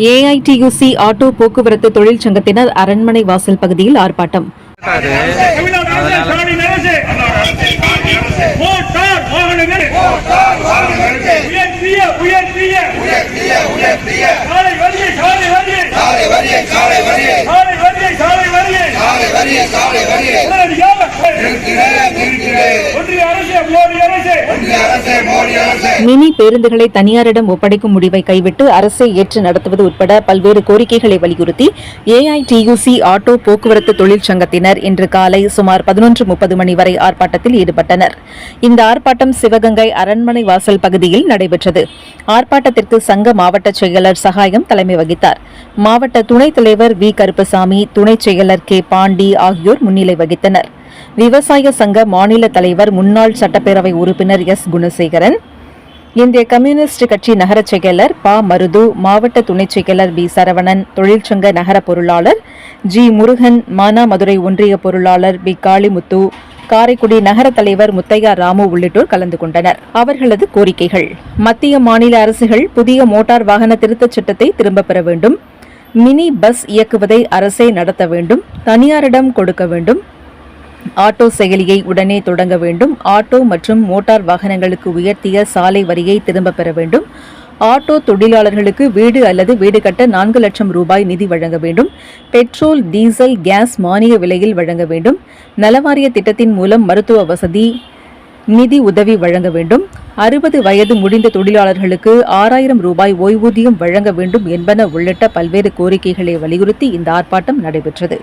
AITUC auto போக்குவரத்து தொழிற்சங்கத்தினர் அரண்மனை வாசல் பகுதியில் ஆர்ப்பாட்டம். மினி பேருந்துகளை தனியாரிடம் ஒப்படைக்கும் முடிவை கைவிட்டு அரசை ஏற்று நடத்துவது உட்பட பல்வேறு கோரிக்கைகளை வலியுறுத்தி ஏஐடியுசி ஆட்டோ போக்குவரத்து தொழிற்சங்கத்தினர் இன்று காலை சுமார் 11:30 மணி வரை ஆர்ப்பாட்டத்தில் ஈடுபட்டனர். இந்த ஆர்ப்பாட்டம் சிவகங்கை அரண்மனை வாசல் பகுதியில் நடைபெற்றது. ஆர்ப்பாட்டத்திற்கு சங்க மாவட்ட செயலர் சகாயம் தலைமை வகித்தார். மாவட்ட துணைத் தலைவர் வி. கருப்பசாமி, துணைச் செயலர் கே. பாண்டி ஆகியோர் முன்னிலை வகித்தனர். விவசாய சங்க மாநில தலைவர் முன்னாள் சட்டப்பேரவை உறுப்பினர் எஸ். குணசேகரன், இந்திய கம்யூனிஸ்ட் கட்சி நகர செயலர் ப. மருது, மாவட்ட துணைச் செயலர் பி. சரவணன், தொழிற்சங்க நகர பொருளாளர் ஜி. முருகன், மானாமதுரை ஒன்றிய பொருளாளர் பி. காளிமுத்து, காரைக்குடி நகர தலைவர் முத்தையா ராமு உள்ளிட்டோர் கலந்து கொண்டனர். அவர்களது கோரிக்கைகள்: மத்திய மாநில அரசுகள் புதிய மோட்டார் வாகன திருத்தச் சட்டத்தை திரும்பப் பெற வேண்டும். மினி பஸ் இயக்குவதை அரசே நடத்த வேண்டும். தனியாரிடம் கொடுக்க வேண்டும். ஆட்டோ செயலியை உடனே தொடங்க வேண்டும். ஆட்டோ மற்றும் மோட்டார் வாகனங்களுக்கு உயர்த்திய சாலை வரியை திரும்பப் பெற வேண்டும். ஆட்டோ தொழிலாளர்களுக்கு வீடு அல்லது வீடு கட்ட 4 லட்சம் ரூபாய் நிதி வழங்க வேண்டும். பெட்ரோல், டீசல், கேஸ் மானிய விலையில் வழங்க வேண்டும். நலவாரிய திட்டத்தின் மூலம் மருத்துவ வசதி, நிதி உதவி வழங்க வேண்டும். 60 வயது முடிந்த தொழிலாளர்களுக்கு 6000 ரூபாய் ஓய்வூதியம் வழங்க வேண்டும் என்பன உள்ளிட்ட பல்வேறு கோரிக்கைகளை வலியுறுத்தி இந்த ஆர்ப்பாட்டம் நடைபெற்றது.